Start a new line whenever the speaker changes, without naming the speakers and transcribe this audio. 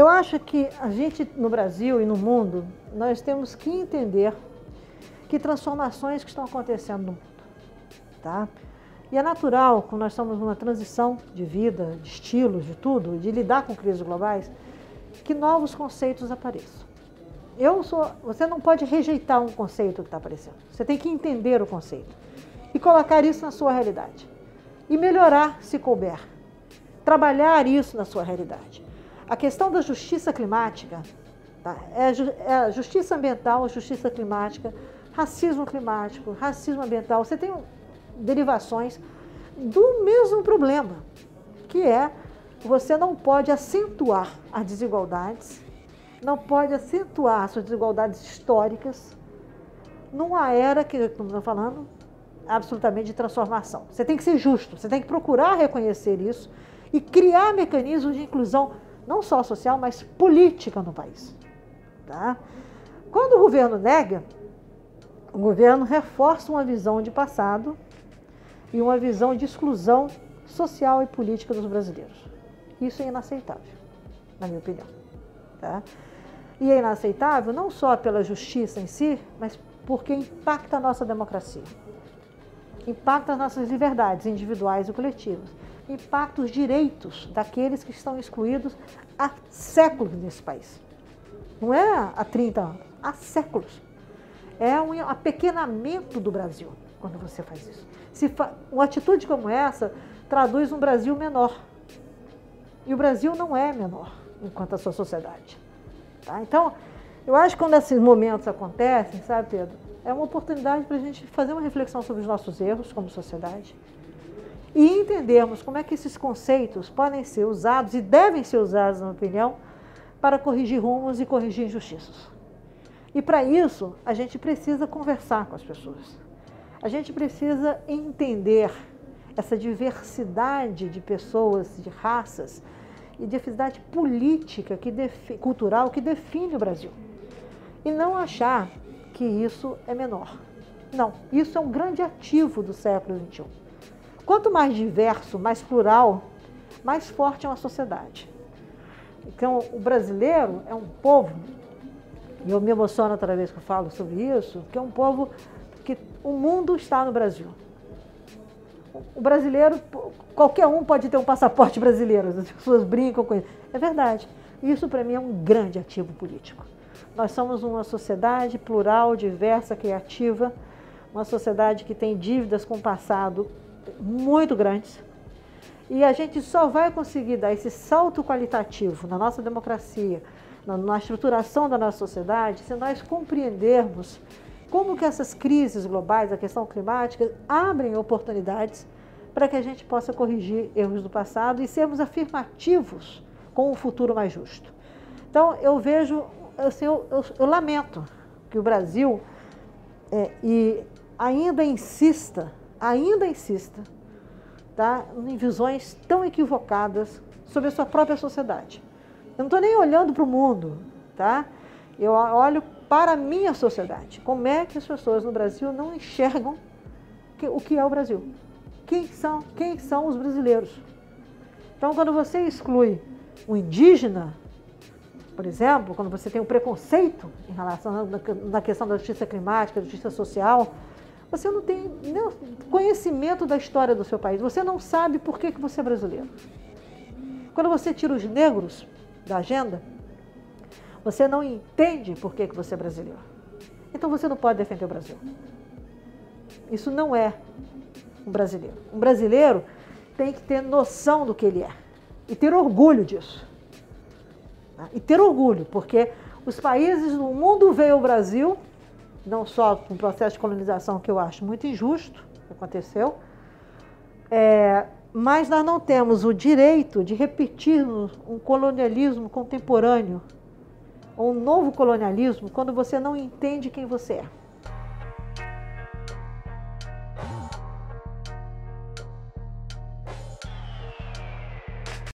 Eu acho que a gente, no Brasil e no mundo, nós temos que entender que transformações que estão acontecendo no mundo, tá? E é natural, quando nós estamos numa transição de vida, de estilos, de tudo, de lidar com crises globais, que novos conceitos apareçam. Você não pode rejeitar um conceito que está aparecendo. Você tem que entender o conceito e colocar isso na sua realidade. E melhorar, se couber. Trabalhar isso na sua realidade. A questão da justiça climática, tá? É a justiça ambiental, a justiça climática, racismo climático, racismo ambiental. Você tem derivações do mesmo problema, que é você não pode acentuar as desigualdades, não pode acentuar suas desigualdades históricas numa era que, como estou falando, absolutamente de transformação. Você tem que ser justo, você tem que procurar reconhecer isso e criar mecanismos de inclusão, não só social, mas política no país. Tá? Quando o governo nega, o governo reforça uma visão de passado e uma visão de exclusão social e política dos brasileiros. Isso é inaceitável, na minha opinião. Tá? E é inaceitável não só pela justiça em si, mas porque impacta a nossa democracia. Impacta as nossas liberdades individuais e coletivas. Impacta os direitos daqueles que estão excluídos há séculos nesse país. Não é há 30 anos, há séculos. É um apequenamento do Brasil quando você faz isso. Uma atitude como essa traduz um Brasil menor. E o Brasil não é menor enquanto a sua sociedade. Tá? Então, eu acho que quando esses momentos acontecem, sabe, Pedro, é uma oportunidade para a gente fazer uma reflexão sobre os nossos erros como sociedade e entendermos como é que esses conceitos podem ser usados e devem ser usados, na minha opinião, para corrigir rumos e corrigir injustiças. E para isso, a gente precisa conversar com as pessoas. A gente precisa entender essa diversidade de pessoas, de raças e diversidade política, cultural que define o Brasil. E não achar que isso é menor. Não, isso é um grande ativo do século XXI. Quanto mais diverso, mais plural, mais forte é uma sociedade. Então, o brasileiro é um povo, e eu me emociono toda vez que eu falo sobre isso, que é um povo que o mundo está no Brasil. O brasileiro, qualquer um pode ter um passaporte brasileiro, as pessoas brincam com isso. É verdade. Isso, para mim, é um grande ativo político. Nós somos uma sociedade plural, diversa, criativa, uma sociedade que tem dívidas com o passado muito grandes. E a gente só vai conseguir dar esse salto qualitativo na nossa democracia, na estruturação da nossa sociedade, se nós compreendermos como que essas crises globais, a questão climática, abrem oportunidades para que a gente possa corrigir erros do passado e sermos afirmativos com um futuro mais justo. Então, eu vejo, assim, eu lamento que o Brasil ainda insista, tá, em visões tão equivocadas sobre a sua própria sociedade. Eu não estou nem olhando para o mundo, tá? Eu olho para a minha sociedade. Como é que as pessoas no Brasil não enxergam o que é o Brasil? Quem são os brasileiros? Então, quando você exclui o indígena, por exemplo, quando você tem um preconceito em relação à questão da justiça climática, da justiça social, você não tem nem conhecimento da história do seu país. Você não sabe por que você é brasileiro. Quando você tira os negros da agenda, você não entende por que você é brasileiro. Então você não pode defender o Brasil. Isso não é um brasileiro. Um brasileiro tem que ter noção do que ele é e ter orgulho disso. E ter orgulho, porque os países do mundo veem o Brasil, não só com o processo de colonização, que eu acho muito injusto, que aconteceu, mas nós não temos o direito de repetirmos um colonialismo contemporâneo, ou um novo colonialismo, quando você não entende quem você é.